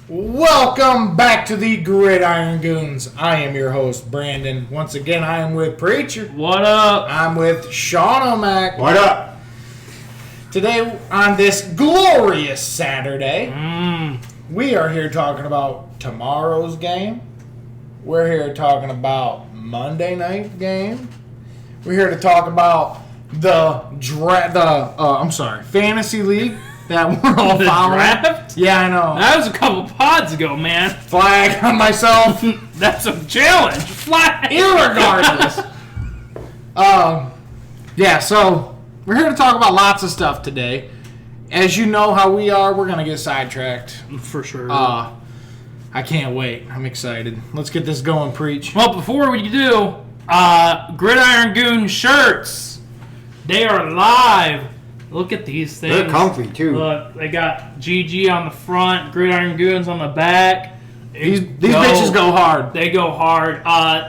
Welcome back to the Gridiron Goons. I am your host, Brandon. Once again, I am with Preacher. What up? I'm with Sean O'Mac. What up? Today, on this glorious Saturday, we are here talking about tomorrow's game. We're here talking about Monday night game. We're here to talk about the fantasy league that we're all The following. draft? Yeah, I know. That was a couple pods ago, man. Flag on myself. That's a challenge. Flat. Irregardless. So we're here to talk about lots of stuff today. As you know how we are, we're going to get sidetracked. For sure. I can't wait. I'm excited. Let's get this going, Preach. Well, before we do, Gridiron Goon shirts. They are live. Look at these things. They're comfy, too. Look, they got GG on the front, Gridiron Goons on the back. These bitches go hard. They go hard.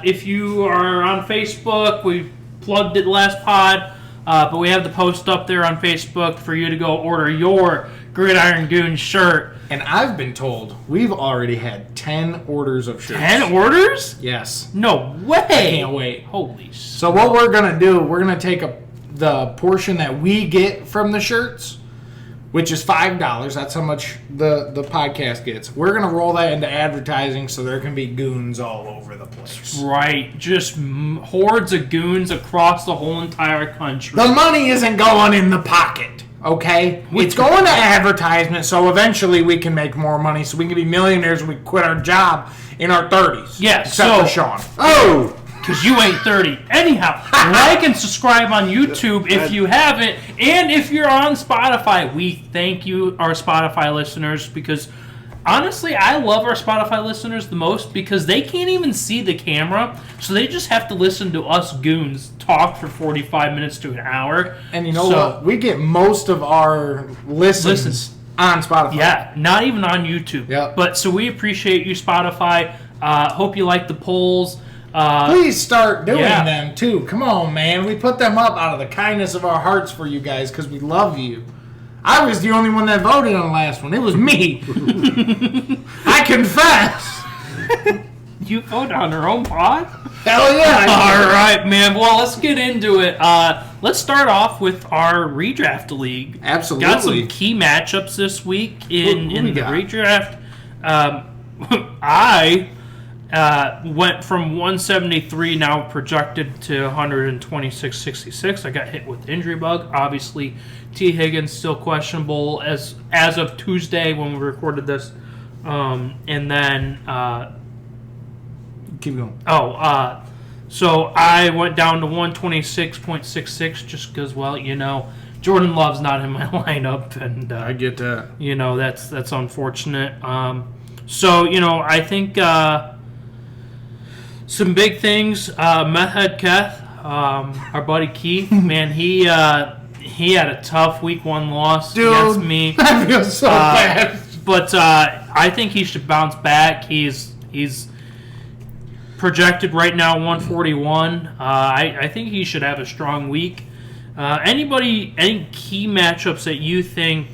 If you are on Facebook, we plugged it last pod, but we have the post up there on Facebook for you to go order your Gridiron Goon shirt. And I've been told we've already had 10 orders of shirts. 10 orders? Yes. No way. I can't wait. Holy shit. So what we're going to do, we're going to take the portion that we get from the shirts, which is $5. That's how much the podcast gets. We're going to roll that into advertising so there can be goons all over the place. Right. Just hordes of goons across the whole entire country. The money isn't going in the pocket, okay? It's going to advertisement so eventually we can make more money so we can be millionaires when we quit our job in our 30s. Yeah, Except for Sean. Oh! Because you ain't 30. Anyhow, like and subscribe on YouTube if you haven't. And if you're on Spotify, we thank you, our Spotify listeners, because honestly, I love our Spotify listeners the most because they can't even see the camera. So they just have to listen to us goons talk for 45 minutes to an hour. And you know what? We get most of our listens on Spotify. Yeah, not even on YouTube. Yep. But so we appreciate you, Spotify. Hope you like the polls. Please start doing Yeah. them, too. Come on, man. We put them up out of the kindness of our hearts for you guys because we love you. I was the only one that voted on the last one. It was me. I confess. You voted on our own pod? Hell yeah. All right, man. Well, let's get into it. Let's start off with our redraft league. Absolutely. Got some key matchups this week in we the got? redraft. I went from 173 now projected to 126.66. I got hit with injury bug. Obviously, T. Higgins still questionable as of Tuesday when we recorded this. And then Keep going. so I went down to 126.66 just because, well, Jordan Love's not in my lineup, and I get that. that's unfortunate. I think some big things. Method Keth, our buddy Keith, man, he had a tough week 1 loss against me. I feel so bad. But I think he should bounce back. He's projected right now 141. I think he should have a strong week. Any key matchups that you think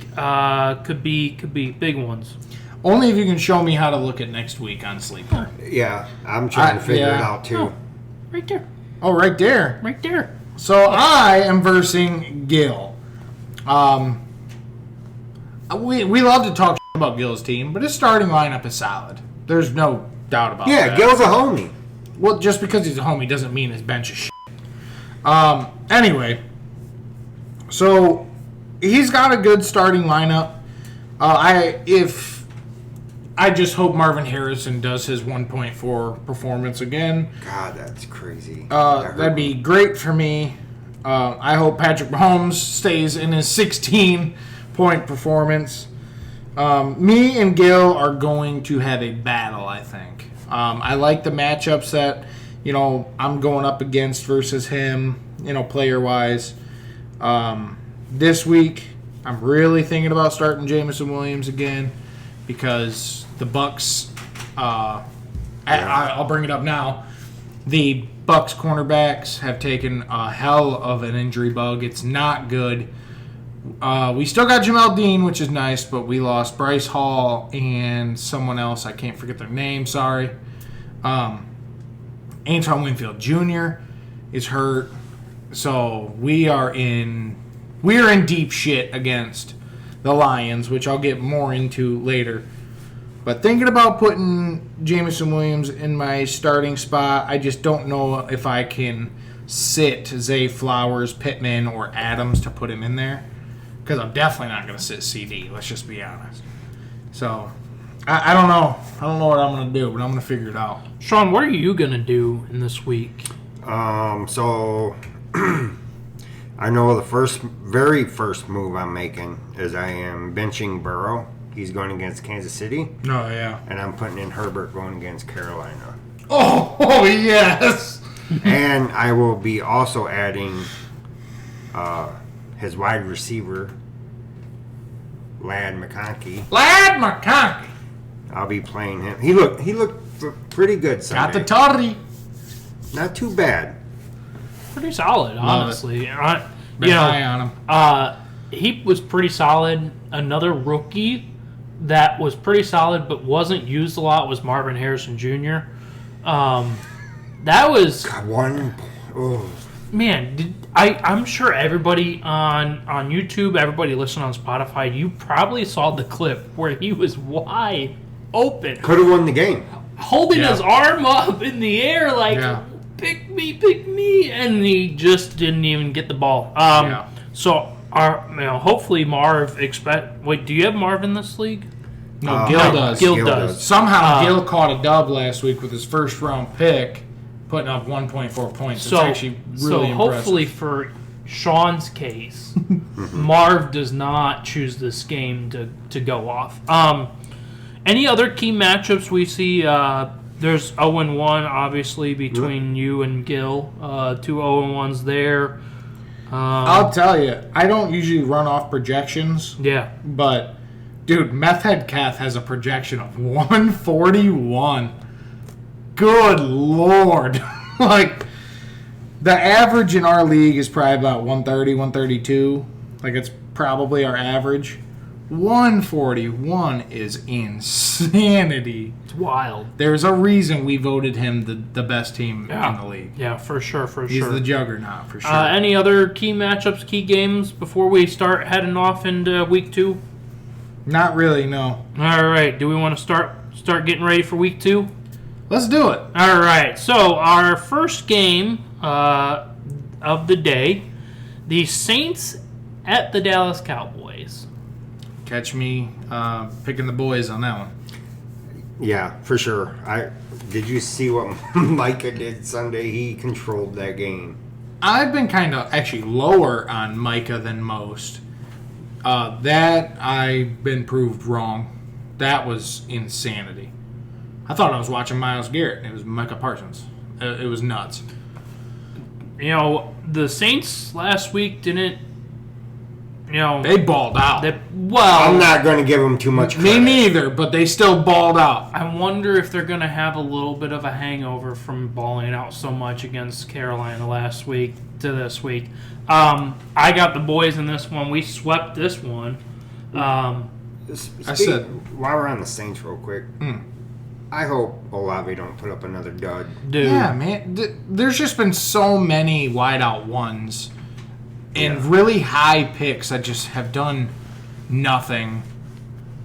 could be big ones? Only if you can show me how to look at next week on Sleeper. Yeah, I'm trying to figure it out, too. Oh, right there. Oh, right there. Right there. So I am versing Gil. We love to talk about Gil's team, but his starting lineup is solid. There's no doubt about that. Yeah, Gil's a homie. Well, just because he's a homie doesn't mean his bench is shit. Anyway, so he's got a good starting lineup. I just hope Marvin Harrison does his 1.4 performance again. God, that's crazy. That'd be great for me. I hope Patrick Mahomes stays in his 16-point performance. Me and Gil are going to have a battle, I think. I like the matchups that, I'm going up against versus him, player-wise. This week, I'm really thinking about starting Jameson Williams again because the Bucks, I'll bring it up now. The Bucks cornerbacks have taken a hell of an injury bug. It's not good. We still got Jamel Dean, which is nice, but we lost Bryce Hall and someone else. I can't forget their name. Sorry. Antoine Winfield Jr. is hurt, so we are in deep shit against the Lions, which I'll get more into later. But thinking about putting Jameson Williams in my starting spot, I just don't know if I can sit Zay Flowers, Pittman, or Adams to put him in there. Because I'm definitely not going to sit CD. Let's just be honest. So, I don't know. I don't know what I'm going to do, but I'm going to figure it out. Sean, what are you going to do in this week? So I know the very first move I'm making is I am benching Burrow. He's going against Kansas City. Oh, yeah. And I'm putting in Herbert going against Carolina. Oh yes! And I will be also adding his wide receiver, Lad McConkey. I'll be playing him. He looked pretty good Sunday. Got the toddy. Not too bad. Pretty solid, honestly. Been high on him. He was pretty solid. Another rookie that was pretty solid but wasn't used a lot was Marvin Harrison Jr. That was... Man, I'm sure everybody on YouTube, everybody listening on Spotify, you probably saw the clip where he was wide open. Could have won the game. Holding his arm up in the air like, pick me, and he just didn't even get the ball. So, hopefully Marv Wait, do you have Marv in this league? No, Gil does. Gil does. Somehow Gil caught a dub last week with his first round pick, putting up 1.4 points. It's actually really impressive. Hopefully for Sean's case, Marv does not choose this game to go off. Any other key matchups we see? There's 0-1, obviously, between you and Gil. 2 0-1s there. I'll tell you, I don't usually run off projections. Yeah. But, dude, Meth Head Kath has a projection of 141. Good Lord. Like, the average in our league is probably about 130, 132. Like, it's probably our average. 141 is insanity. It's wild. There's a reason we voted him the best team in the league. Yeah, for sure, He's the juggernaut, for sure. Any other key matchups, key games before we start heading off into week 2? Not really, no. All right. Do we want to start getting ready for week 2? Let's do it. All right. So our first game of the day, the Saints at the Dallas Cowboys. Catch me picking the boys on that one. Yeah, for sure. Did you see what Micah did Sunday? He controlled that game. I've been kind of actually lower on Micah than most. That I've been proved wrong. That was insanity. I thought I was watching Myles Garrett, and it was Micah Parsons. It was nuts. You know, the Saints last week didn't. They balled out. I'm not going to give them too much credit. Me neither, but they still balled out. I wonder if they're going to have a little bit of a hangover from balling out so much against Carolina last week to this week. I got the boys in this one. We swept this one. While we're on the Saints real quick, I hope Olave don't put up another dud. Dude. Yeah, man. There's just been so many wide-out ones and really high picks that just have done nothing.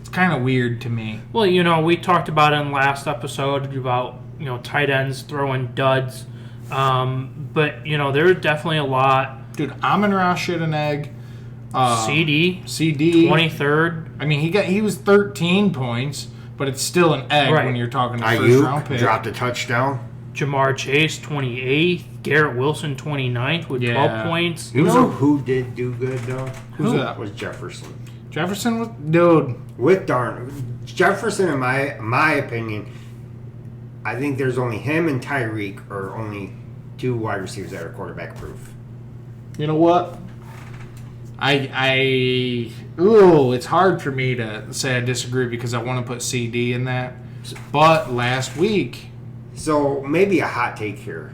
It's kind of weird to me. Well, we talked about it in the last episode about, tight ends throwing duds. But, there are definitely a lot. Dude, Amon-Ra shit an egg. CD. 23rd. I mean, he was 13 points, but it's still an egg when you're talking a first-round pick. Dropped a touchdown. Jamar Chase, 28th. Garrett Wilson, 29th with 12 points. You know who did do good, though? Who's that? Was Jefferson. Jefferson was... Dude. With Darnold. Jefferson, in my opinion, I think there's only him and Tyreek are only 2 wide receivers that are quarterback proof. You know what? It's hard for me to say I disagree because I want to put CD in that. But last week... So, maybe a hot take here.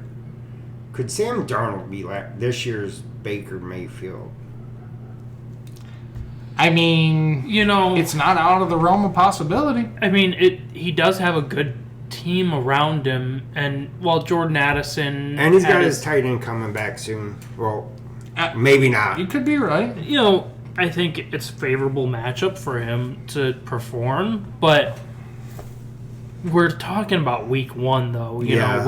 Could Sam Darnold be this year's Baker Mayfield? I mean, It's it's not out of the realm of possibility. I mean, he does have a good team around him, and Jordan Addison, And he's got his tight end coming back soon. Well, maybe not. You could be right. I think it's a favorable matchup for him to perform, but we're talking about week 1, though. We got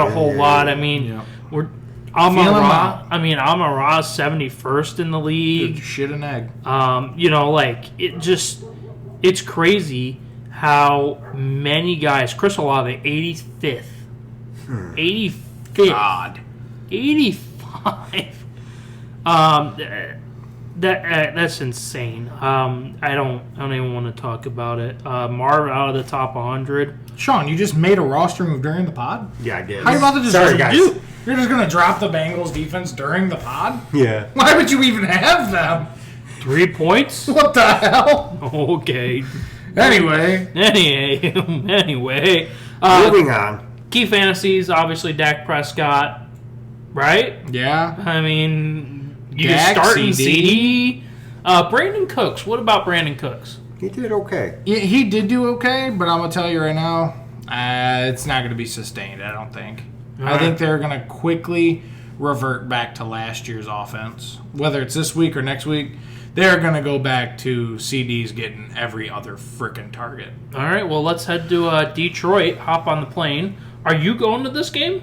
a whole lot. I mean, Yeah. we're Feel him out. Amon-Ra's 71st in the league. Shit an egg. It's crazy how many guys. Chris Olave, 85th. 85th. God. 85. That's insane. I don't even want to talk about it. Marv out of the top 100. Sean, you just made a roster move during the pod? Yeah, I did. How are you about to just Sorry, guys. You're just going to drop the Bengals defense during the pod? Yeah. Why would you even have them? 3 points? What the hell? Okay. Anyway. Anyway. Moving on. Key fantasies, obviously Dak Prescott, right? Yeah. I mean, you Dak, starting CD. CD. Brandon Cooks. What about Brandon Cooks? He did okay. He did do okay, but I'm going to tell you right now, it's not going to be sustained, I don't think. I think they're going to quickly revert back to last year's offense. Whether it's this week or next week, they're going to go back to CDs getting every other freaking target. All right, well, let's head to Detroit, hop on the plane. Are you going to this game?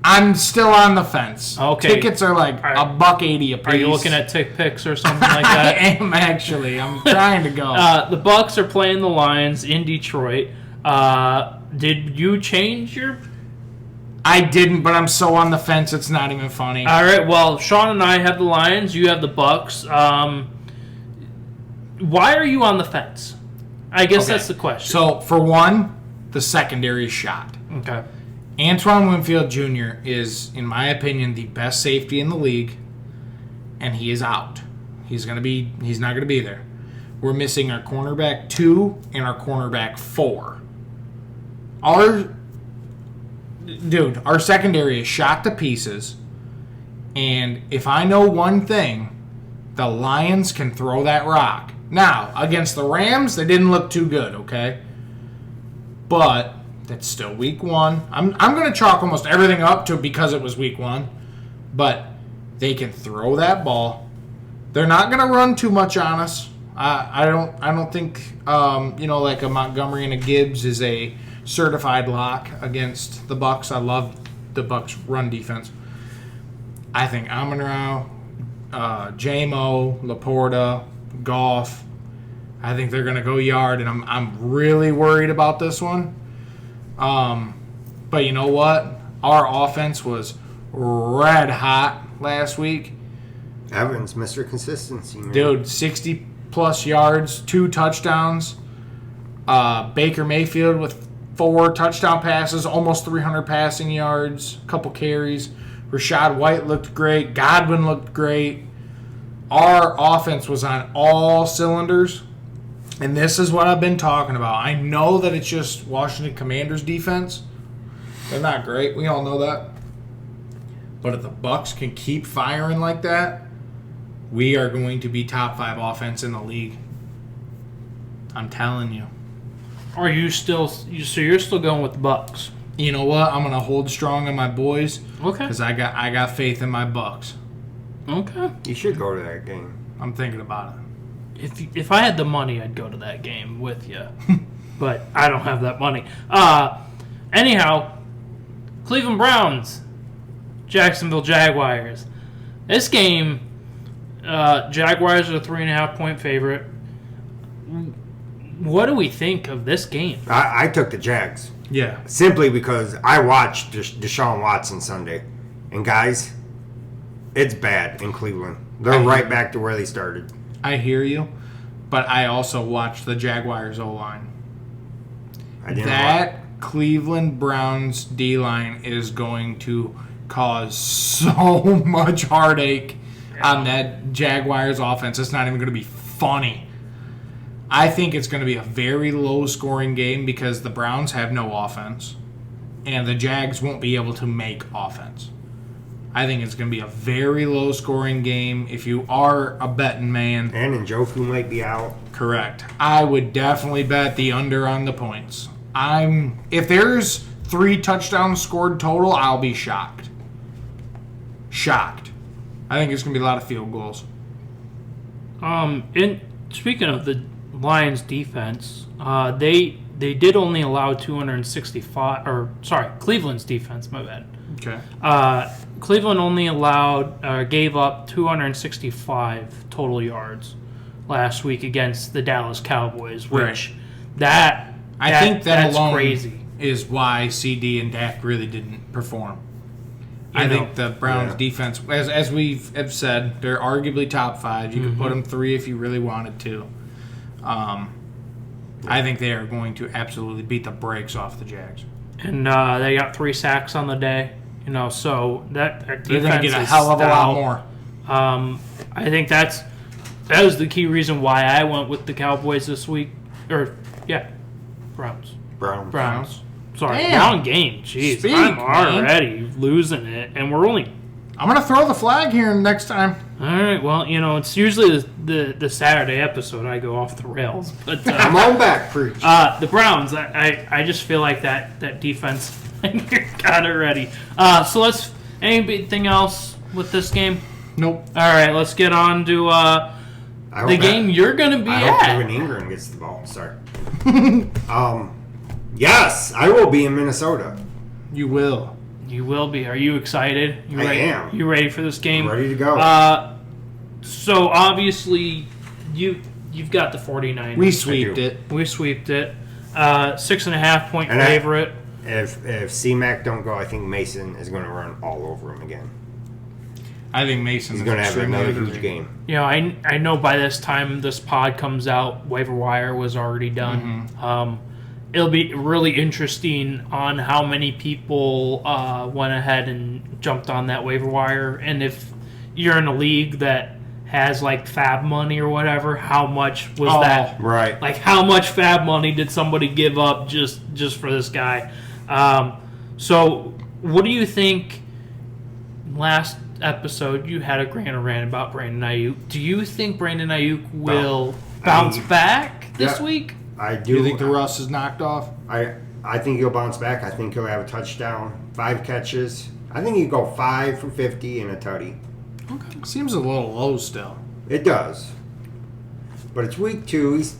I'm still on the fence. Okay. Tickets are like $1.80 a piece. Are you looking at Tick Picks or something like I that? am actually. I'm trying to go. The Bucks are playing the Lions in Detroit. Did you change your... I didn't, but I'm so on the fence it's not even funny. All right, well, Sean and I have the Lions. You have the Bucks. Why are you on the fence? I guess Okay. that's the question. So, for one, the secondary is shot. Okay. Antoine Winfield Jr. is, in my opinion, the best safety in the league, and he is out. He's not going to be there. We're missing our cornerback 2 and our cornerback 4. Our secondary is shot to pieces, and if I know one thing, the Lions can throw that rock. Now, against the Rams, they didn't look too good, okay? But that's still week 1. I'm going to chalk almost everything up to because it was week 1, but they can throw that ball. They're not going to run too much on us. I don't think like a Montgomery and a Gibbs is a certified lock against the Bucks. I love the Bucks run defense. I think Amon-Ra, J-Mo, Laporta, Goff, I think they're going to go yard, and I'm really worried about this one. But you know what? Our offense was red hot last week. Evans, Mr. Consistency, man. Dude, 60-plus yards, 2 touchdowns. Baker Mayfield with 4 touchdown passes, almost 300 passing yards, a couple carries. Rashad White looked great. Godwin looked great. Our offense was on all cylinders, and this is what I've been talking about. I know that it's just Washington Commanders defense. They're not great. We all know that. But if the Bucks can keep firing like that, we are going to be top 5 offense in the league. I'm telling you. Are you still... So you're still going with the Bucks? You know what? I'm gonna hold strong on my boys. Okay. Because I got faith in my Bucks. Okay. You should go to that game. I'm thinking about it. If I had the money, I'd go to that game with you. But I don't have that money. Anyhow, Cleveland Browns, Jacksonville Jaguars. This game, Jaguars are a 3.5-point favorite. What do we think of this game? I took the Jags. Yeah. Simply because I watched Deshaun Watson Sunday. And guys, it's bad in Cleveland. They're right back to where they started. I hear you, but I also watched the Jaguars O-line. That Cleveland Browns D-line is going to cause so much heartache on that Jaguars offense. It's not even going to be funny. I think it's going to be a very low-scoring game because the Browns have no offense, and the Jags won't be able to make offense. I think it's going to be a very low-scoring game. If you are a betting man, And Njoku might be out. correct. I would definitely bet the under on the points. If there's 3 touchdowns scored total, I'll be shocked. Shocked. I think it's going to be a lot of field goals. And speaking of the Lions defense, they did only allow 265, or sorry, Cleveland's defense, my bad. Okay. Cleveland only gave up 265 total yards last week against the Dallas Cowboys, which I think that that's alone crazy. is why CD and Dak really didn't perform. I think the Browns defense, as have said, they're arguably top 5. You could put them 3 if you really wanted to. I think they are going to absolutely beat the brakes off the Jags. And they got 3 sacks on the day. So that defense They're going to get a is hell of a lot stout. more. I think that was the key reason why I went with the Cowboys this week. Browns. Sorry, Damn. wrong game. Jeez, Speak, I'm man. already losing it, and we're only. I'm going to throw the flag here next time. All right, well, it's usually the Saturday episode I go off the rails, but Come on back, preach. the Browns, I just feel like that defense got it ready. So let's. Anything else with this game? Nope. All right, let's get on to the game you're going to be I hope at. Evan Ingram gets the ball. Sorry. Yes, I will be in Minnesota. You will. You will be. Are you excited? You I ready? am. You ready for this game? I'm ready to go. So obviously, you've got the 49ers. We sweeped do. it. We sweeped it. 6.5 point And favorite. If C-Mac don't go, I think Mason is going to run all over him again. I think Mason He's is going to have extremely another huge underrated. game. I know by this time this pod comes out, waiver wire was already done. It'll be really interesting on how many people went ahead and jumped on that waiver wire, and if you're in a league that has like fab money or whatever, how much was that? Right. Like how much fab money did somebody give up just for this guy? So what do you think? Last episode you had a rant about Brandon Ayuk. Do you think Brandon Ayuk will bounce back this week? I do. Do you think the rust is knocked off? I think he'll bounce back. I think he'll have a touchdown, 5 catches. I think he'll go 5 for 50 and a tutty. Okay. Seems a little low still. It does. But it's week 2. He's,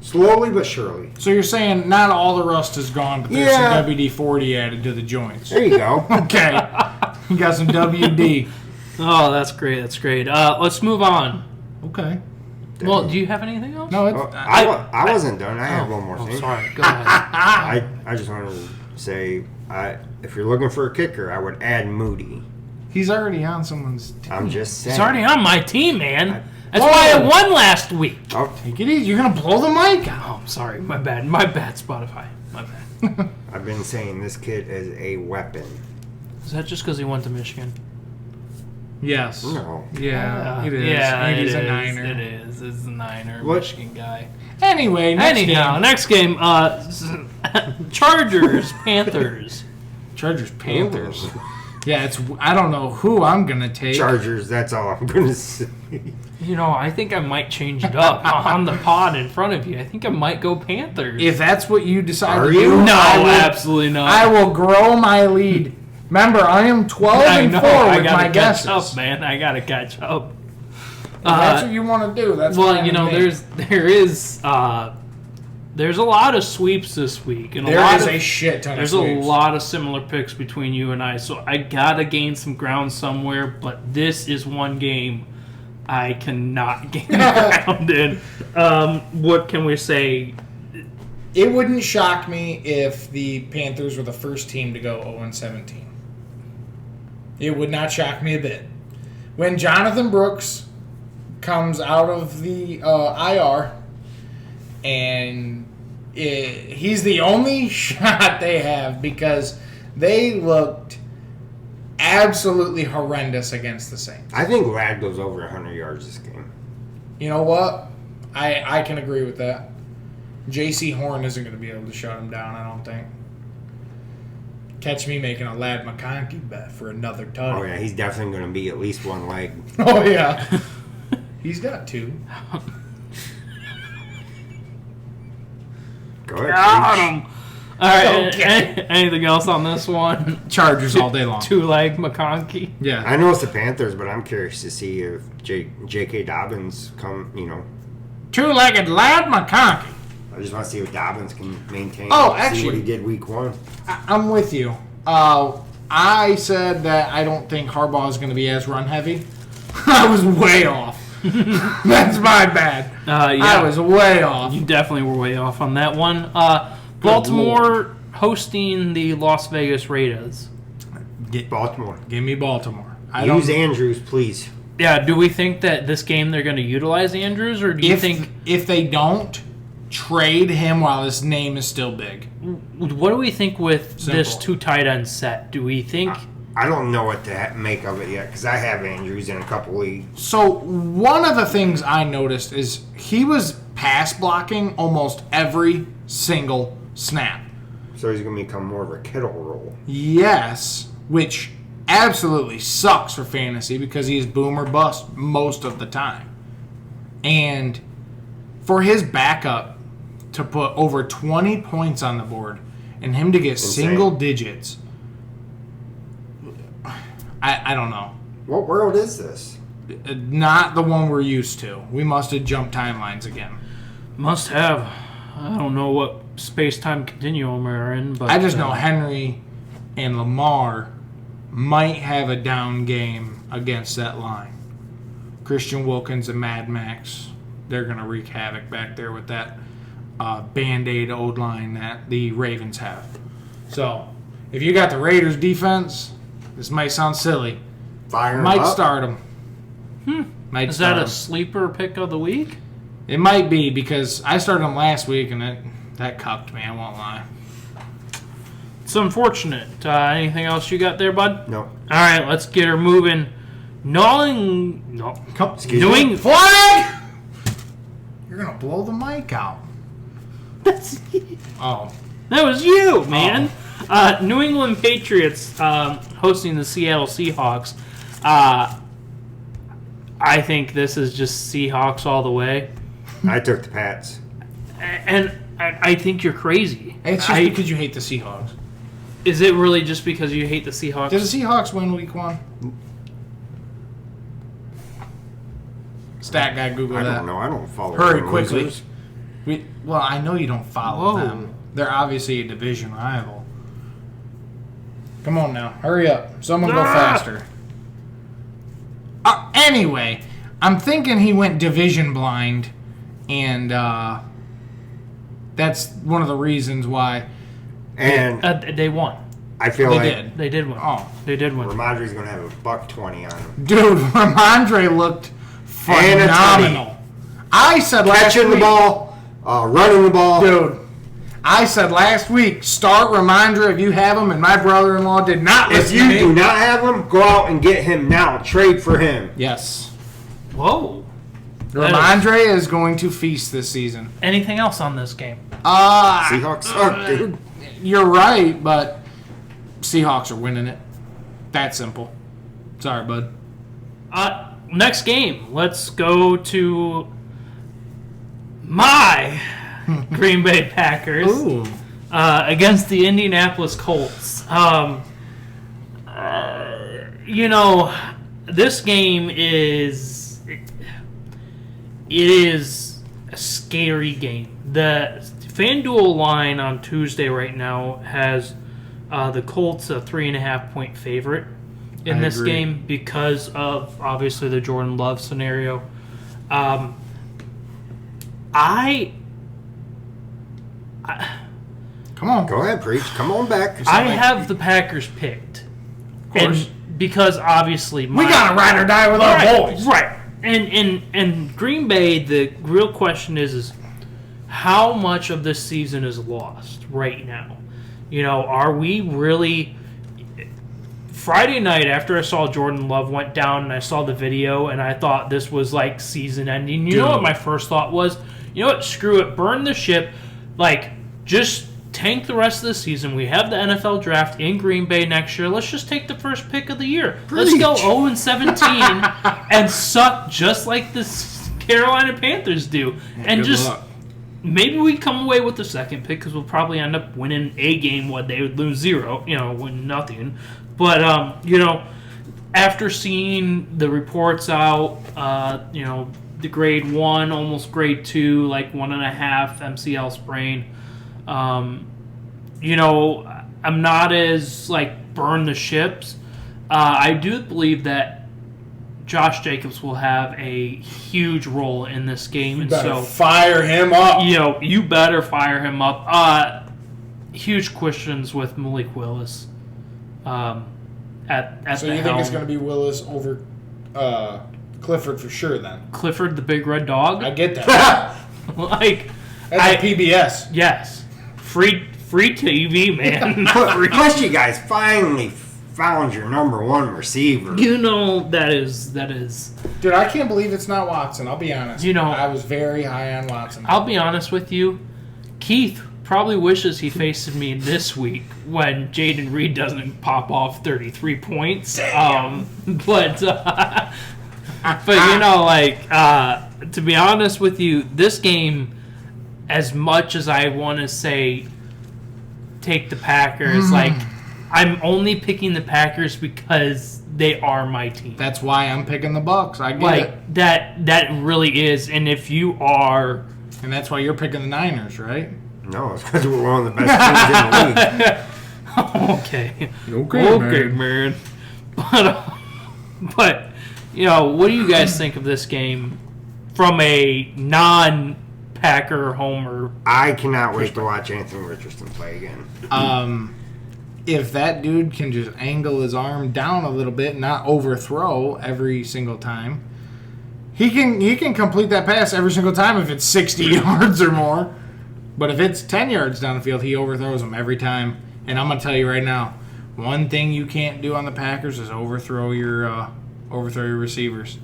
slowly but surely. So you're saying not all the rust is gone, but there's Yeah. some WD-40 added to the joints. There you go. Okay. You got some WD. Oh, that's great. That's great. Let's move on. Okay. Well, do you have anything else? No, it's, Oh, I wasn't done. I have one more thing. Sorry. Go ahead. I just wanted to say, if you're looking for a kicker, I would add Moody. he's already on someone's team. I'm just saying. It's already on my team, man. That's Whoa. why I won last week. Oh, Take it easy. You're going to blow the mic out. Oh, I'm sorry. My bad. My bad, Spotify. My bad. I've been saying this kid is a weapon. Is that just because he went to Michigan? Yes. No. Yeah, it is. Yeah, And he's it a is. Niner. It is. It's a Niner, What? Michigan guy. Anyway, Next game. Chargers, Panthers. Chargers, Panthers. Yeah, I don't know who I'm going to take. Chargers, that's all I'm going to say. I think I might change it up on the pod in front of you. I think I might go Panthers. If that's what you decide Are to you? do, no, I will, absolutely not. I will grow my lead. Remember, I am 12 I and know. 4 I with gotta my catch guesses. up, man. I gotta catch up. If that's what you want to do. That's fine with me. there's a lot of sweeps this week, and There a lot is of, a shit ton of there's sweeps. a lot of similar picks between you and I. So I gotta gain some ground somewhere. But this is one game I cannot gain ground in. What can we say? It wouldn't shock me if the Panthers were the first team to go 0-17. It would not shock me a bit. When Jonathan Brooks comes out of the IR and he's the only shot they have because they looked absolutely horrendous against the Saints. I think Lad goes over 100 yards this game. You know what? I can agree with that. J.C. Horn isn't going to be able to shut him down, I don't think. Catch me making a Lad McConkey bet for another Oh, touchdown. yeah, he's definitely going to be at least one leg. Oh, yeah. He's got 2. Go ahead. Got preach. him. All right. Okay. Anything else on this one? Chargers all day long. 2-leg McConkey. Yeah. I know it's the Panthers, but I'm curious to see if J.K. Dobbins Two-legged Lad McConkey. I just want to see if Dobbins can maintain. Oh, see actually- what he did week 1. I'm with you. I said that I don't think Harbaugh is going to be as run heavy. I was way off. That's my bad. Yeah. I was way off. You definitely were way off on that one. Baltimore hosting the Las Vegas Raiders. Baltimore. Give me Baltimore. Use Andrews, please. Yeah, do we think that this game they're going to utilize Andrews, or do you think... if they don't, trade him while his name is still big. What do we think with this Simple. 2 tight end set? Do we think... I don't know what to make of it yet because I have Andrews in a couple leagues. So one of the things I noticed is he was pass blocking almost every single snap. So he's going to become more of a Kittle role. Yes, which absolutely sucks for fantasy because he's boom or bust most of the time. And for his backup to put over 20 points on the board and him to get Insane. single digits, I don't know. What world is this? Not the one we're used to. We must have jumped timelines again. Must have. I don't know what space-time continuum we're in, but... I just know Henry and Lamar might have a down game against that line. Christian Wilkins and Mad Max, they're going to wreak havoc back there with that Band-Aid old line that the Ravens have. So, if you got the Raiders defense, this might sound silly. Fire him Might up. start them. Might Is start that a 'em. sleeper pick of the week? It might be because I started him last week and that cucked me, I won't lie. It's unfortunate. Anything else you got there, bud? No. All right, let's get her moving. New England. Flag! You're going to blow the mic out. Oh. That was you, man. New England Patriots hosting the Seattle Seahawks. I think this is just Seahawks all the way. I took the Pats. And I think you're crazy. It's just because you hate the Seahawks. Is it really just because you hate the Seahawks? Did the Seahawks win week 1? Stat guy, Google I that. don't know. I don't follow Hurry them quickly. losers. Well, I know you don't follow Whoa. them. They're obviously a division rival. Come on now, hurry up. Someone go faster. Anyway, I'm thinking he went division blind, and that's one of the reasons why. And They won. I feel They like did. They did win. Oh. They did win. Ramondre's going to have a $120 on him. Dude, Ramondre looked And a phenomenal. I said last Catching the week, ball, running the ball. dude. I said last week, start Ramondre if you have him, and my brother-in-law did not If listen you to me. do not have him, go out and get him now. Trade for him. Yes. Whoa. Ramondre is going to feast this season. Anything else on this game? Seahawks suck, dude. You're right, but Seahawks are winning it. That simple. Sorry, bud. Next game. Let's go to my Green Bay Packers against the Indianapolis Colts. This game is a scary game. The FanDuel line on Tuesday right now has the Colts a 3.5-point favorite in this agree. game because of obviously the Jordan Love scenario. Come on. Go ahead, preach. Come on back. I have the Packers picked. Of course. And because obviously We got to ride or die with our boys. Right. And Green Bay, the real question is how much of this season is lost right now? Are we really... Friday night, after I saw Jordan Love went down and I saw the video and I thought this was like season ending, you know what my first thought was? You know what? Screw it. Burn the ship. Just tank the rest of the season. We have the NFL draft in Green Bay next year. Let's just take the first pick of the year. Let's go 0-17 and suck just like the Carolina Panthers do. And Good just luck. maybe we come away with the second pick because we'll probably end up winning a game what they would lose 0, win nothing. But, after seeing the reports out, the grade 1, almost grade 2, like 1.5 MCL sprain, I'm not as, burn the ships. I do believe that Josh Jacobs will have a huge role in this game. You and better so fire him up. you better fire him up. Huge questions with Malik Willis. At So the you helm. think it's going to be Willis over Clifford for sure then? Clifford the Big Red Dog? I get that. Like, That's a PBS. yes, free TV, man. Plus, you guys finally found your number 1 receiver. that is. Dude, I can't believe it's not Watson. I'll be honest. You know- I was very high on Watson. I'll be honest with you. Keith probably wishes he faced me this week when Jaden Reed doesn't pop off 33 points. But to be honest with you, this game, as much as I want to say take the Packers, I'm only picking the Packers because they are my team. That's why I'm picking the Bucks. I get it. That really is. And if you are, And that's why you're picking the Niners, right? No, it's because we're one of the best teams in the league. okay, Okay, man. But what do you guys think of this game from a non-Packer homer? I cannot wait to watch Anthony Richardson play again. If that dude can just angle his arm down a little bit, not overthrow every single time, he can complete that pass every single time if it's 60 yards or more. But if it's 10 yards down the field, he overthrows them every time. And I'm gonna tell you right now, one thing you can't do on the Packers is overthrow your receivers.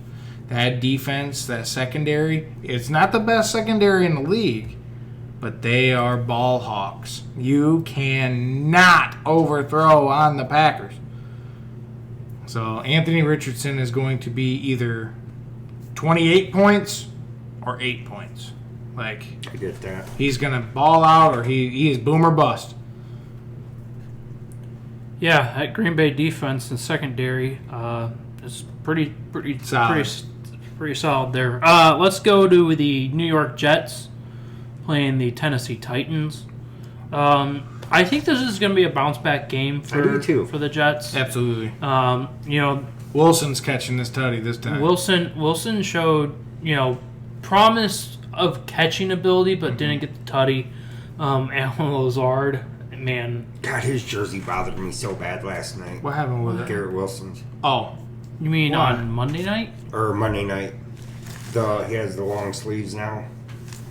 That defense, that secondary, it's not the best secondary in the league, but they are ball hawks. You cannot overthrow on the Packers. So Anthony Richardson is going to be either 28 points or 8 points. I get that. He's going to ball out or he is boom or bust. Yeah, that Green Bay defense and secondary is pretty Solid. pretty solid there. Let's go to the New York Jets playing the Tennessee Titans. I think this is going to be a bounce back game I do too. for the Jets. Absolutely. Wilson's catching this tutty this time. Wilson showed promise of catching ability, but didn't get the tutty. Alan Lazard, man. God, his jersey bothered me so bad last night. What happened with it? Garrett Wilson's. Oh, You mean Why? on Monday night? Or Monday night. He has the long sleeves now.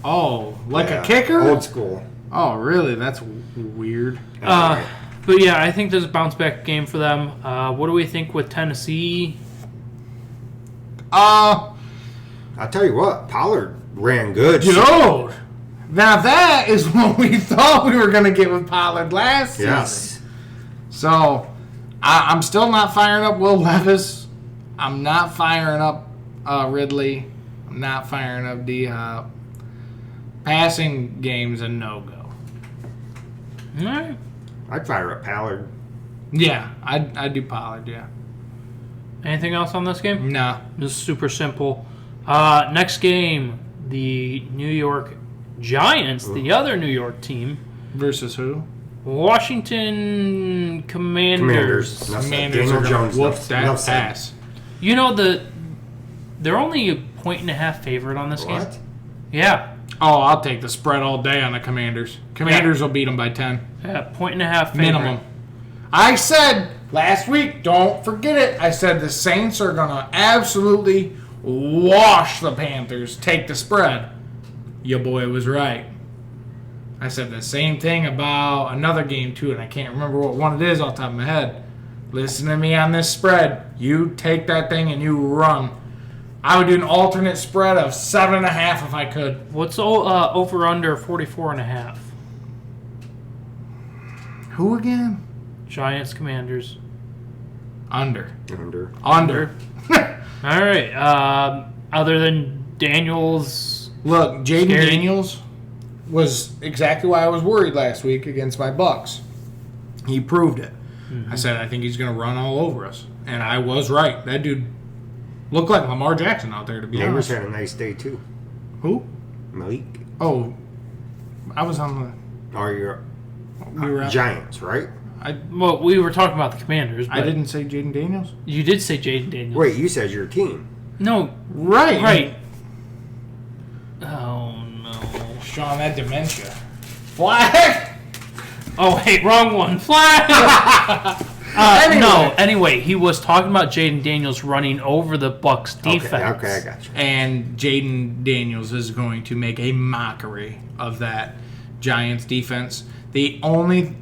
like Yeah, a kicker? Old school. Oh, really? That's weird. Anyway, But yeah, I think there's a bounce back game for them. What do we think with Tennessee? I'll tell you what, Pollard ran good. Dude, now that is what we thought we were going to get with Pollard last season. Yes. So, I'm still not firing up Will Levis. I'm not firing up Ridley. I'm not firing up D-Hop. Passing game's a no-go. All right. I'd fire up Pollard. Yeah, I'd do Pollard, yeah. Anything else on this game? No. This is super simple. Next game, the New York Giants, the other New York team, Versus who? Washington Commanders. Enough said. Commanders Daniel are going Jones. to whoop enough that said. ass. They're only a 1.5 favorite on this game. What? Yeah. Oh, I'll take the spread all day on the Commanders. Commanders will beat them by 10. Yeah, 1.5 favorite. Minimum. I said last week, don't forget it. I said the Saints are going to absolutely wash the Panthers, take the spread. Your boy was right. I said the same thing about another game, too, and I can't remember what one it is off the top of my head. Listen to me on this spread. You take that thing and you run. I would do an alternate spread of 7.5 if I could. What's over under 44.5? Who again? Giants, Commanders. Under. Under. All right. Other than Daniels, Look, Jaden Scary. Daniels was exactly why I was worried last week against my Bucks. He proved it. I said, I think he's going to run all over us. And I was right. That dude looked like Lamar Jackson out there, to be Neighbors honest. had a nice day too. Who? Malik. Oh, I was on Or your the... We were out. Giants, right? well, we were talking about the Commanders, but I didn't say Jaden Daniels. you did say Jaden Daniels. Wait, you said your team. No, Right. right. Oh, no. Sean, that dementia. Flag! Oh, wait, wrong one. Flag! Anyway. No, anyway, he was talking about Jaden Daniels running over the Bucks defense. Okay, I got you. And Jaden Daniels is going to make a mockery of that Giants defense. The only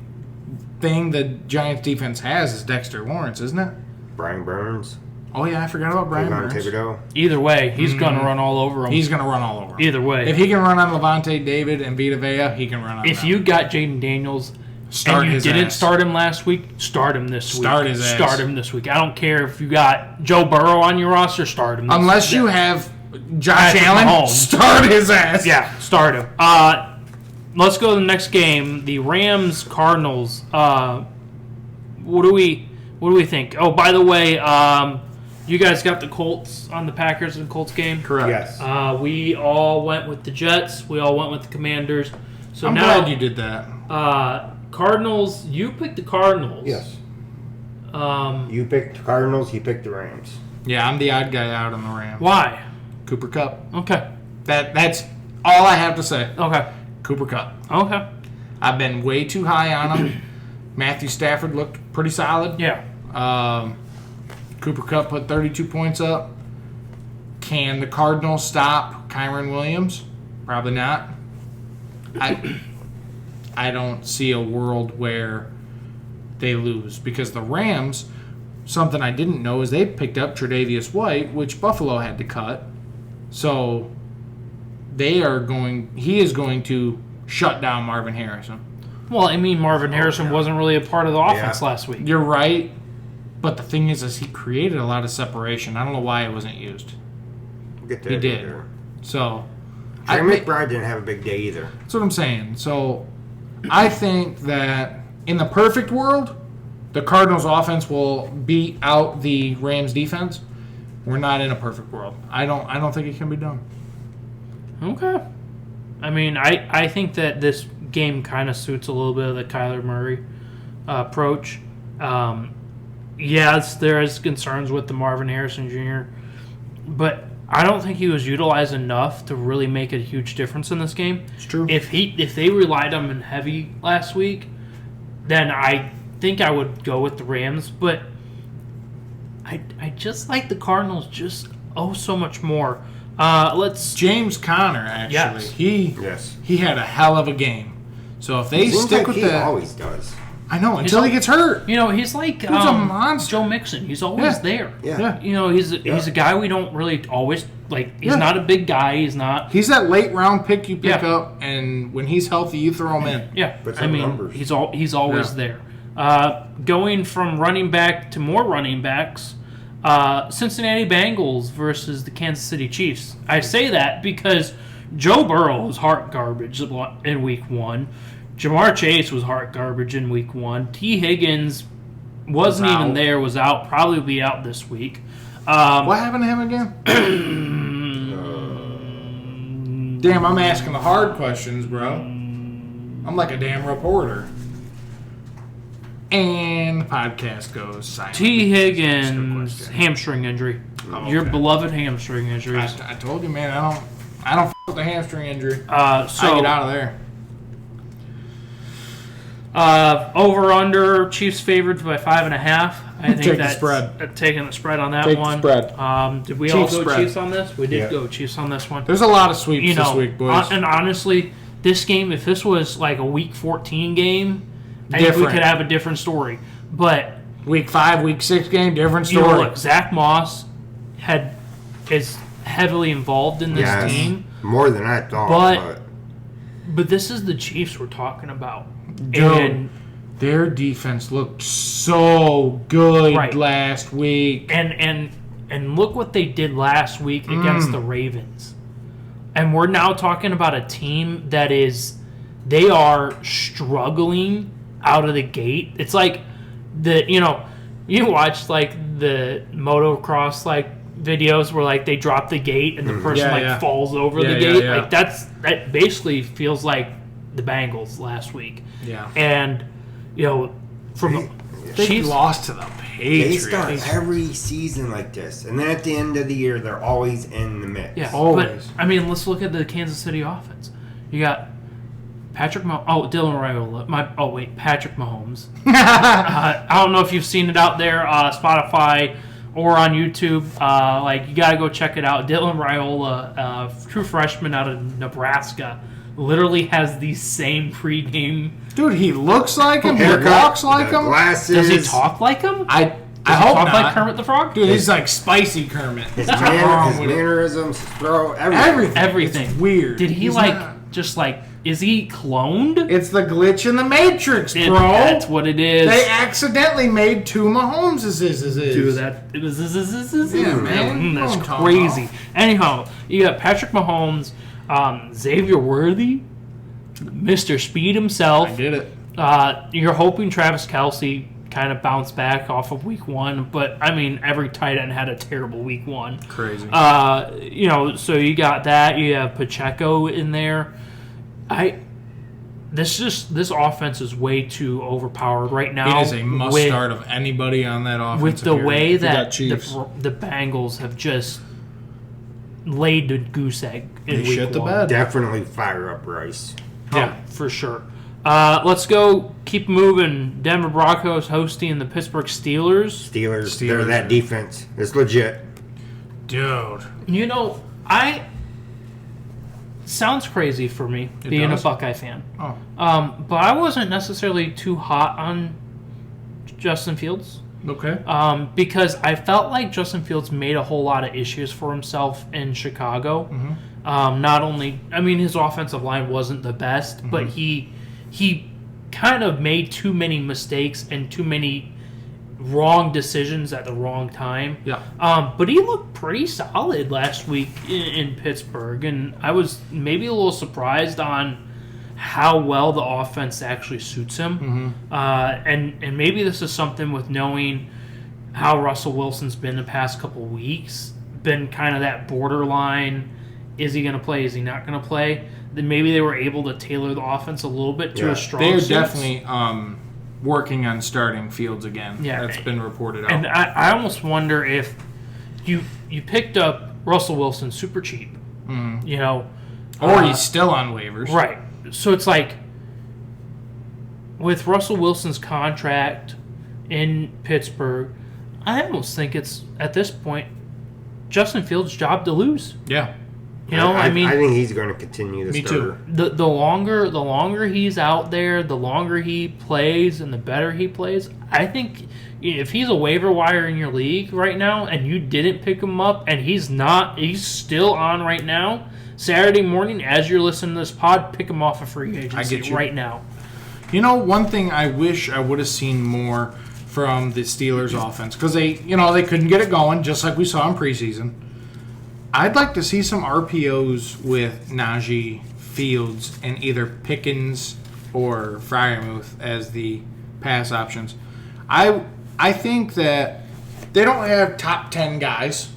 thing the Giants defense has is Dexter Lawrence, isn't it? Brian Burns. Oh, yeah, I forgot about Brian Kayvon Burns. Thibodeau. Either way, he's going to run all over him. He's going to run all over him. Either way. If he can run on Levante David and Vita Vea, he can run on If them. you got Jaden Daniels Start and you his didn't ass. start him last week, start him this week. Start his ass. Start him this week. I don't care if you got Joe Burrow on your roster, start him this Unless week. you have Josh Patrick Allen, Mahomes. start his ass. Yeah, start him. Let's go to the next game. The Rams Cardinals. What do we think? Oh, by the way, you guys got the Colts on the Packers and Colts game? Correct. Yes. We all went with the Jets. We all went with the Commanders. So I'm now glad you did that. Cardinals. You picked the Cardinals. Yes. Um, You picked the Cardinals. He picked the Rams. Yeah, I'm the odd guy out on the Rams. why? Cooper Kupp. Okay. That's all I have to say. Okay. Cooper Kupp. Okay. I've been way too high on him. Matthew Stafford looked pretty solid. Yeah. Cooper Kupp put 32 points up. Can the Cardinals stop Kyron Williams? Probably not. I don't see a world where they lose because the Rams, something I didn't know is they picked up Tre'Davious White, which Buffalo had to cut. So he is going to shut down Marvin Harrison. Well, I mean, Marvin Harrison wasn't really a part of the offense Yeah. last week. You're right, but the thing is he created a lot of separation. I don't know why it wasn't used. We'll get to He that did. later. So Trey I- McBride didn't have a big day either. that's what I'm saying. So I think that in the perfect world, the Cardinals offense will beat out the Rams defense. We're not in a perfect world. I don't think it can be done. Okay. I mean, I think that this game kind of suits a little bit of the Kyler Murray approach. Yes, there is concerns with the Marvin Harrison Jr., but I don't think he was utilized enough to really make a huge difference in this game. It's true. If they relied on him heavy last week, then I think I would go with the Rams. But I just like the Cardinals just so much more. Let's James Conner, actually, Yes. he had a hell of a game. So if they Seems stick like with he that, always does. I know until he gets hurt. he's like a monster. Joe Mixon. He's always Yeah. there. Yeah. He's a guy we don't really always like. He's Yeah. not a big guy. He's not. He's that late round pick you pick Yeah. up, and when he's healthy, you throw him in. Yeah, Puts I up mean, numbers. he's always there. Going from running back to more running backs, Cincinnati Bengals versus the Kansas City Chiefs. I say that because Joe Burrow was heart garbage in Week 1. Jamar Chase was heart garbage in Week 1. T. Higgins wasn't Was even out. there, was out, probably will be out this week. What happened to him again? Damn, I'm asking the hard questions, bro. I'm like a damn reporter. And the podcast goes silent. T. Good Higgins, question. hamstring injury. Oh, Your okay. beloved hamstring injuries. I told you, man. I don't f- with the hamstring injury. So I get out of there. Over under Chiefs favored by 5.5. I think Take the that's spread. Taking the spread on that Take the one. spread. Did we all Chiefs go spread. Chiefs on this? We did Yeah. go Chiefs on this one. There's a lot of sweeps this week, boys. And honestly, this game, if this was like a Week 14 game, I think we Different. could have a different story. But Week 5, Week 6 game, different you know, story. look, Zach Moss is heavily involved in this Yes. team. More than I thought. But- But But this is the Chiefs we're talking about. Joe, And Their defense looked so good Right. last week. And look what they did last week against the Ravens. And we're now talking about a team that they are struggling out of the gate. It's like you watch like the motocross like videos where like they drop the gate and the person falls over the gate. Yeah. Like that basically feels like the Bengals last week. Yeah. And from They Chiefs lost to the They Patriots. start every season like this, and then at the end of the year, they're always in the mix. Yeah, Always. But, I mean, let's look at the Kansas City offense. You got Patrick Dylan Raiola. Patrick Mahomes. I don't know if you've seen it out there, Spotify or on YouTube. You got to go check it out. Dylan Raiola, true freshman out of Nebraska, literally has the same pregame. Dude, he looks like him. He Haircut, walks like the him. glasses. Does he talk like him? I Does hope he talk not. like Kermit the Frog? Dude, he's like spicy Kermit. His, What's wrong his with it? mannerisms, his throw, everything. Everything. It's weird. Did he He's not- is he cloned? It's the glitch in the Matrix, bro. That's what it is. They accidentally made two Mahomeses. Do that. Yeah, man. That's Don't talk crazy. off. Anyhow, you got Patrick Mahomes, Xavier Worthy, Mr. Speed himself. I get it. You're hoping Travis Kelce kind of bounced back off of week one, but I mean, every tight end had a terrible week one. Crazy. So you got that. You have Pacheco in there. This offense is way too overpowered right now. It is a must start of anybody on that offense. With the way You got that Chiefs. the Bengals have just laid the goose egg in They week shit the one. bed. Definitely fire up Rice. Yeah, for sure. Let's go. Keep moving. Denver Broncos hosting the Pittsburgh Steelers. Steelers, they're that defense. It's legit. Dude. Sounds crazy for me being does? a Buckeye fan. Oh. But I wasn't necessarily too hot on Justin Fields. Okay. Because I felt like Justin Fields made a whole lot of issues for himself in Chicago. Not only, his offensive line wasn't the best, but he kind of made too many mistakes and too many wrong decisions at the wrong time. Yeah. But he looked pretty solid last week in Pittsburgh, and I was maybe a little surprised on how well the offense actually suits him. And maybe this is something with knowing how Russell Wilson's been the past couple weeks, been kind of that borderline, is he going to play, is he not going to play? Then maybe they were able to tailor the offense a little bit to a strong They're suits. definitely working on starting Fields again. Yeah. That's been reported out. And I almost wonder if you picked up Russell Wilson super cheap, or he's still on waivers. right? So it's like with Russell Wilson's contract in Pittsburgh, I almost think it's at this point Justin Fields' job to lose. Yeah. I think he's going to continue the starter. The longer he's out there, the longer he plays, and the better he plays. I think if he's a waiver wire in your league right now, and you didn't pick him up, and he's still on right now. Saturday morning, as you're listening to this pod, pick him off of free agency right now. One thing I wish I would have seen more from the Steelers offense, because they couldn't get it going, just like we saw in preseason. I'd like to see some RPOs with Najee, Fields, and either Pickens or Freiermuth as the pass options. I think that they don't have top 10 guys,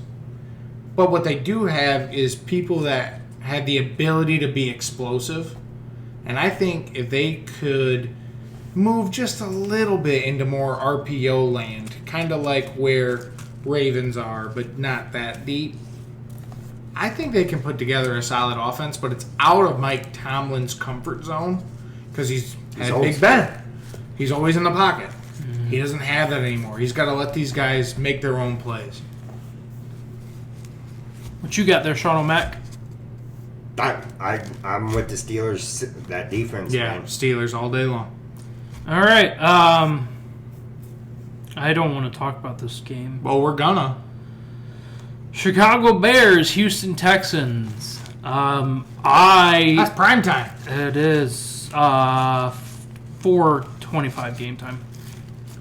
but what they do have is people that have the ability to be explosive. And I think if they could move just a little bit into more RPO land, kind of like where Ravens are, but not that deep, I think they can put together a solid offense, but it's out of Mike Tomlin's comfort zone because he's had Big Ben. He's always in the pocket. He doesn't have that anymore. He's got to let these guys make their own plays. What you got there, Sean O'Mac? I'm with the Steelers, that defense. Yeah, man. Steelers all day long. All right. I don't want to talk about this game. Well, we're gonna. Chicago Bears, Houston Texans. That's prime time. It is 4:20 25 game time.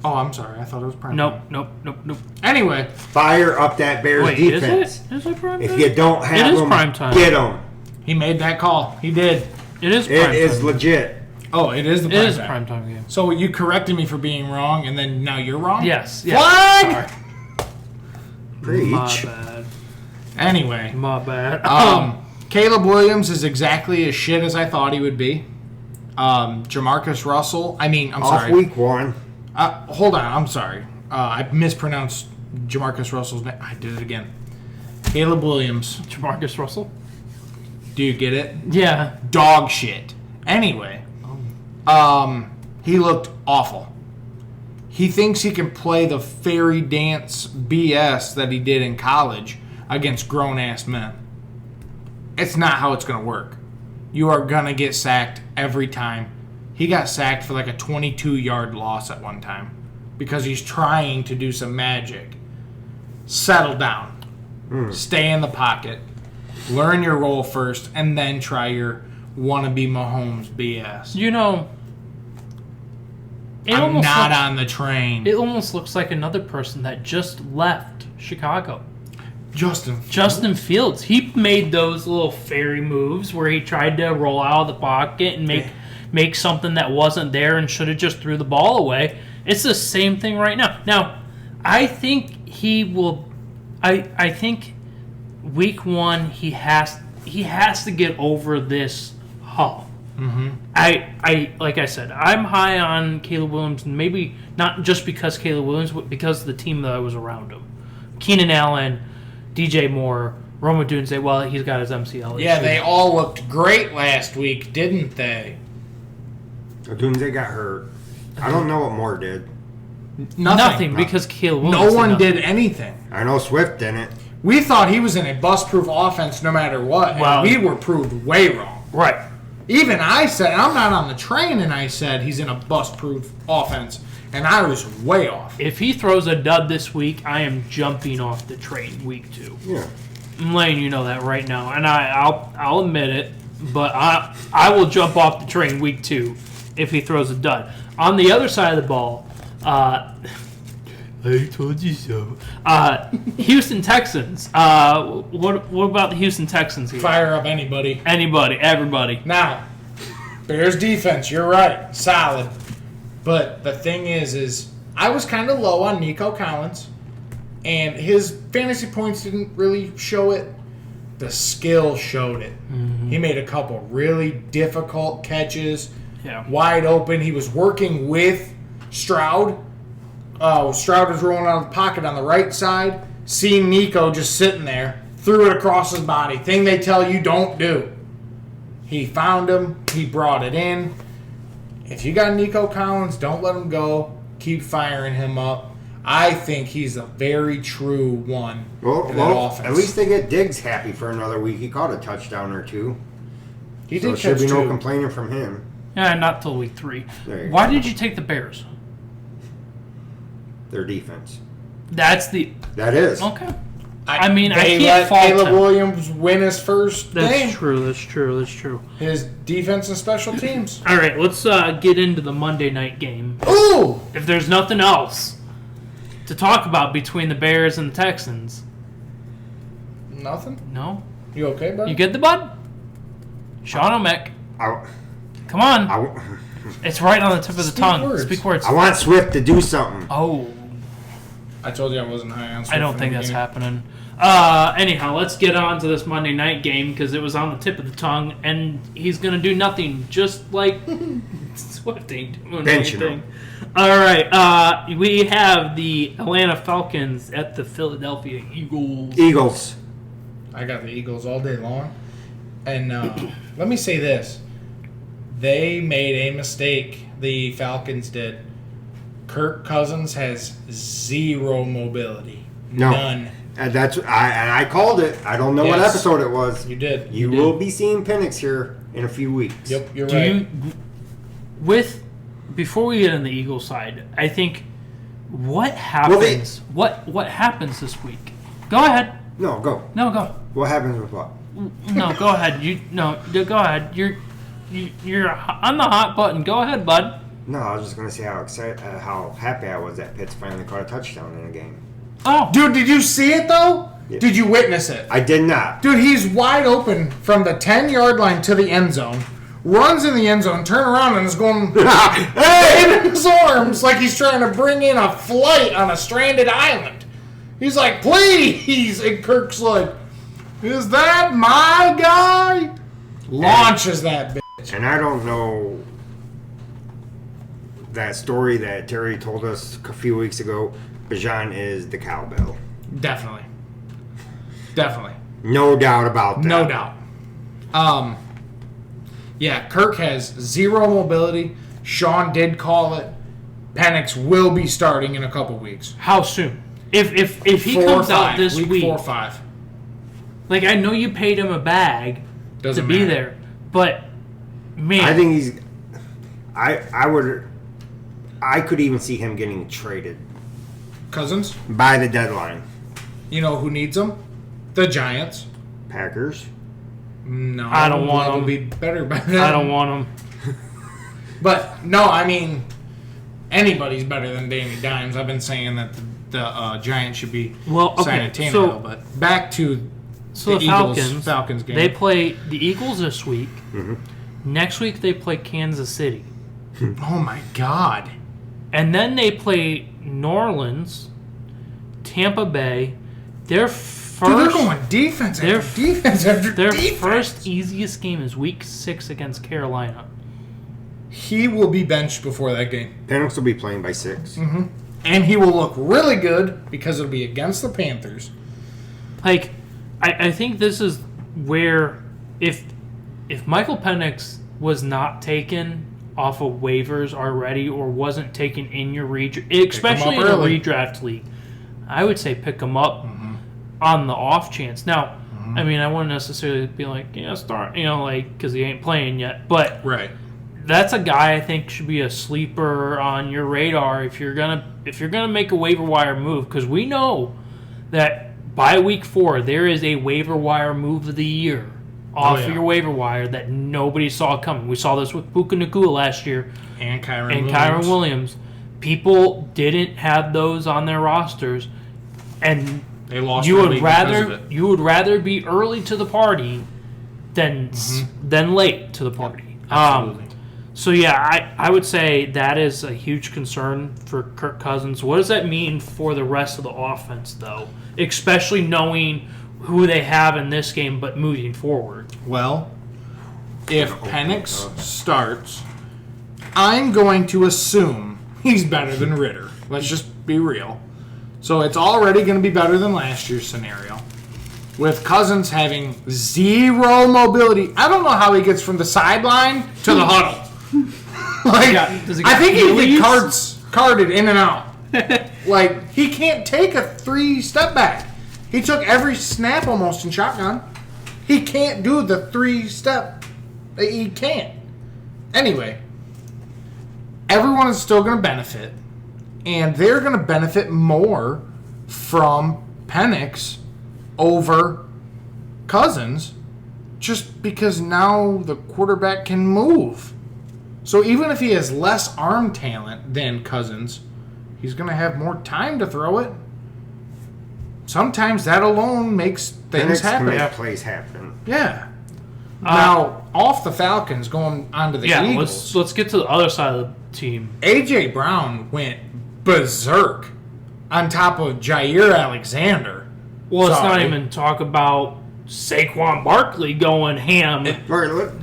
Oh, I'm sorry. I thought it was prime. Nope, time. nope. Anyway, Fire up that Bears Wait, defense. is it prime If time? you don't It have is them, prime time. get them. he made that call. He did. It is prime It time. is legit. Oh, it is the It prime is a time. prime time game. So you corrected me for being wrong, and then now you're wrong? Yes. Flag! Preach. My bad. Anyway, My bad. Caleb Williams is exactly as shit as I thought he would be. Jamarcus Russell, I'm Off sorry. week one. Hold on, I'm sorry. I mispronounced Jamarcus Russell's name. I did it again. Caleb Williams. Jamarcus Russell? Do you get it? Yeah. Dog shit. Anyway, he looked awful. He thinks he can play the fairy dance BS that he did in college against grown-ass men. It's not how it's going to work. You are going to get sacked every time. He got sacked for like a 22-yard loss at one time because he's trying to do some magic. Settle down. Stay in the pocket. Learn your role first, and then try your wannabe Mahomes BS. You know, I'm not on the train. It almost looks like another person that just left Chicago. Justin Fields. He made those little fairy moves where he tried to roll out of the pocket and make something that wasn't there and should have just threw the ball away. It's the same thing right now. Now, I think he will. I think week one he has to get over this hump. Mm-hmm. I like I said, I'm high on Caleb Williams, and maybe not just because Caleb Williams, but because of the team that was around him. Keenan Allen, DJ Moore, Roma Dunze. Well, he's got his MCL. Yeah, issue. they all looked great last week, didn't they? Dunze got hurt. I don't know what Moore did. Nothing because Caleb Williams. No one nothing. did anything. I know Swift didn't. We thought he was in a bust-proof offense no matter what, and Well- we were proved way wrong. Right. Even I said, I'm not on the train, and I said he's in a bust-proof offense, and I was way off. If he throws a dud this week, I am jumping off the train week 2. Yeah. I'm letting you know that right now, and I'll admit it, but I will jump off the train week 2 if he throws a dud. On the other side of the ball, I told you so. Houston Texans. What about the Houston Texans here? Fire up anybody. Anybody, everybody. Now, Bears defense, you're right, solid. But the thing is I was kind of low on Nico Collins, and his fantasy points didn't really show it. The skill showed it. Mm-hmm. He made a couple really difficult catches, Yeah. wide open. He was working with Stroud. Stroud was rolling out of the pocket on the right side, seeing Nico just sitting there, threw it across his body. Thing they tell you don't do. He found him. He brought it in. If you got Nico Collins, don't let him go. Keep firing him up. I think he's a very true one Well, in that offense. at least they get Diggs happy for another week. He caught a touchdown or two. he So did should catch be no two. complaining from him. Yeah, not till week 3. There you Why go. did you take the Bears? Their defense. That's the That is. okay. I mean, I they can't let fault Caleb him. Williams win his first That's game. true. That's true. His defense and special teams. All right, let's get into the Monday night game. Ooh! If there's nothing else to talk about between the Bears and the Texans, Nothing? no, You okay, bud? you get the bud. Sean O'Meck, I, come on, I, it's right on the tip of the Speak tongue. words. Speak words. I want Swift to do something. Oh, I told you I wasn't high on Swift I don't from think the that's beginning. happening. Anyhow, let's get on to this Monday night game because it was on the tip of the tongue, and he's going to do nothing, just like Swift ain't doing Benching anything. All right, we have the Atlanta Falcons at the Philadelphia Eagles. Eagles. I got the Eagles all day long. And let me say this. They made a mistake. The Falcons did. Kirk Cousins has zero mobility. No. None. And I called it. I don't know what Yes. episode it was. You did. You did. will be seeing Penix here in a few weeks. Yep, you're Do right. before we get on the Eagles side, I think what happens? What happens this week? Go ahead. No, go. No, go. What happens with what? No, go ahead. Go ahead. You're on the hot button. Go ahead, bud. No, I was just gonna say how happy I was that Pitts finally caught a touchdown in a game. Oh, Dude, did you see it though? Yeah. Did you witness it? I did not. Dude, he's wide open from the 10-yard line to the end zone. Runs in the end zone, turn around, and is going Hey! in his arms like he's trying to bring in a flight on a stranded island. He's like, please! And Kirk's like, is that my guy? Launches that bitch. And I don't know that story that Terry told us a few weeks ago. Bijan is the cowbell. Definitely. Definitely. No doubt about that. No doubt. Yeah, Kirk has zero mobility. Sean did call it. Penix will be starting in a couple weeks. how soon? If he 4 or comes out 5. this week, 4 or 5. like I know you paid him a bag Doesn't to be matter. there, but man, I think he's. I could even see him getting traded Cousins, by the deadline. you know who needs him? The Giants. Packers. No, I don't want will him. be better by then. I don't want him. But no, I mean, anybody's better than Danny Dimes. I've been saying that the Giants should be Well, okay, signing Tannehill. so- But back to So the Eagles, Falcons game. They play the Eagles this week. Mm-hmm. Next week they play Kansas City, Oh my God! and then they play New Orleans, Tampa Bay. Their first, Dude, they're going defense their- after defense after their defense. first easiest game is Week 6 against Carolina. He will be benched before that game. Penix will be playing by 6. And he will look really good because it'll be against the Panthers. Like, I think this is where if Michael Penix was not taken off of waivers already or wasn't taken in your especially in a early. redraft league, I would say pick him up on the off chance. Now, I mean, I wouldn't necessarily be like, yeah, start, because he ain't playing yet, but Right. that's a guy I think should be a sleeper on your radar if you're gonna make a waiver wire move, because we know that by week 4 there is a waiver wire move of the year off of your waiver wire that nobody saw coming. We saw this with Puka Nacua last year And Kyron and Williams. Kyron Williams. People didn't have those on their rosters, and They lost. you the would league because of rather it. be early to the party than late to the party. Absolutely. So yeah, I would say that is a huge concern for Kirk Cousins. What does that mean for the rest of the offense, though? Especially knowing who they have in this game, but moving forward. Well, if Penix starts, I'm going to assume he's better than Ritter. Let's just be real. So it's already going to be better than last year's scenario. With Cousins having zero mobility, I don't know how he gets from the sideline to the huddle. Like, does he I got think he Achilles? gets carded in and out. Like, he can't take a 3-step back. He took every snap almost in shotgun. He can't do the 3-step. He can't. Anyway, everyone is still going to benefit, and they're going to benefit more from Penix over Cousins just because now the quarterback can move. So even if he has less arm talent than Cousins, he's going to have more time to throw it. Sometimes that alone makes things Penix can happen. make plays happen. Yeah. Now, off the Falcons, going on to the Yeah, Eagles, let's get to the other side of the team. A.J. Brown went berserk on top of Jair Alexander. Well, let's not Sorry. even talk about Saquon Barkley going ham. Right, look.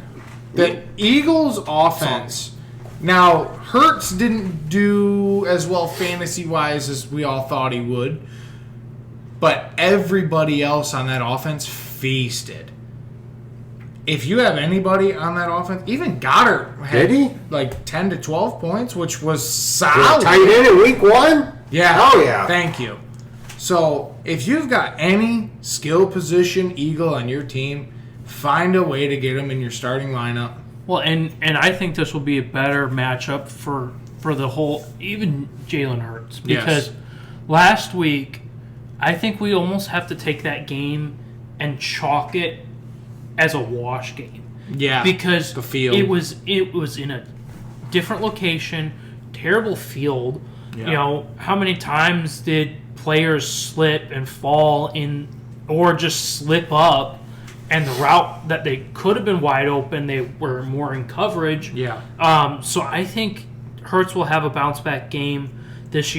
The Eagles' offense. Now, Hurts didn't do as well fantasy-wise as we all thought he would, but everybody else on that offense feasted. If you have anybody on that offense, even Goddard had Did he? like 10 to 12 points, which was You're solid. tight end in week 1? Yeah. Oh, yeah. Thank you. So, if you've got any skill position Eagle on your team, find a way to get him in your starting lineup. Well, and I think this will be a better matchup for the whole, even Jalen Hurts. Because last week, I think we almost have to take that game and chalk it as a wash game. Yeah. Because the field. it was in a different location, terrible field. Yeah. You know, how many times did players slip and fall in, or just slip up, and the route that they could have been wide open, they were more in coverage. Yeah. So I think Hurts will have a bounce back game this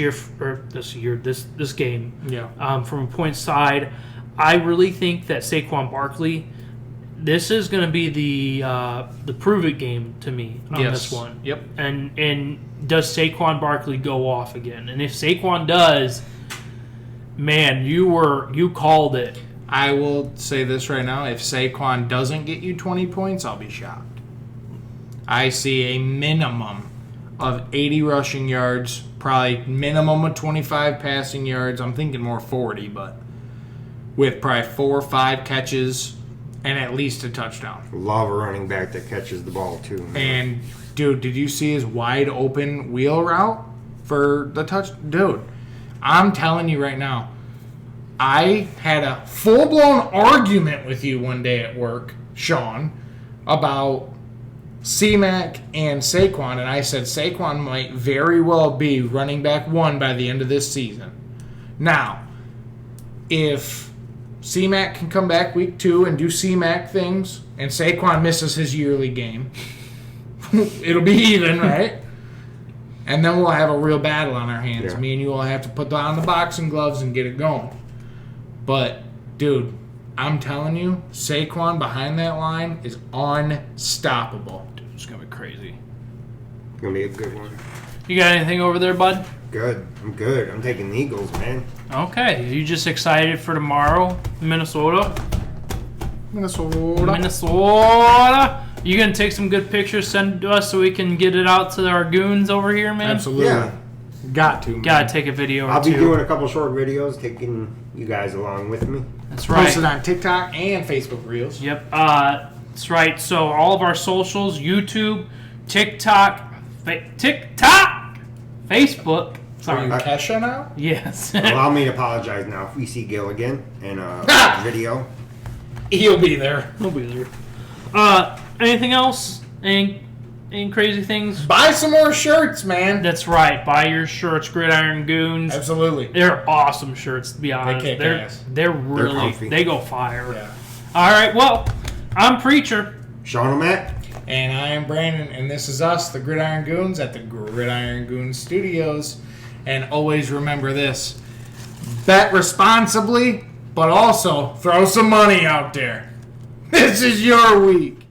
game. Yeah. From a point side, I really think that Saquon Barkley, this is going to be the prove it game to me on this one. Yep. And does Saquon Barkley go off again? And if Saquon does, man, you called it. I will say this right now. If Saquon doesn't get you 20 points, I'll be shocked. I see a minimum of 80 rushing yards, probably minimum of 25 passing yards. I'm thinking more 40, but with probably 4 or 5 catches and at least a touchdown. Love a running back that catches the ball, too. Man. And, dude, did you see his wide open wheel route for the touch? Dude, I'm telling you right now, I had a full-blown argument with you one day at work, Sean, about C-Mac and Saquon, and I said Saquon might very well be running back 1 by the end of this season. Now, if C-Mac can come back week 2 and do C-Mac things, and Saquon misses his yearly game, it'll be even, right? And then we'll have a real battle on our hands. Yeah. Me and you will have to put on the boxing gloves and get it going. But, dude, I'm telling you, Saquon behind that line is unstoppable. Dude, it's going to be crazy. It's going to be a good one. You got anything over there, bud? Good. I'm good. I'm taking the Eagles, man. Okay. You just excited for tomorrow, Minnesota? Minnesota. You going to take some good pictures, send to us so we can get it out to our goons over here, man? Absolutely. Yeah. Got to, man. Got to take a video or I'll be two. doing a couple short videos, taking you guys along with me. That's right. Posted on TikTok and Facebook Reels. Yep. That's right. So all of our socials, YouTube, TikTok, Facebook. Are Sorry. you Kesha now? Yes. Allow me to apologize now if we see Gil again in a video. He'll be there. He'll be there. Anything else? Any crazy things? Buy some more shirts, man. That's right. Buy your shirts, Gridiron Goons. Absolutely. They're awesome shirts, to be honest. kick They're ass. really comfy. they go fire. Yeah. All right. Well, I'm Preacher. Sean O'Mac. And I am Brandon, and this is us, the Gridiron Goons, at the Gridiron Goons Studios. And always remember this: bet responsibly, but also throw some money out there. This is your week.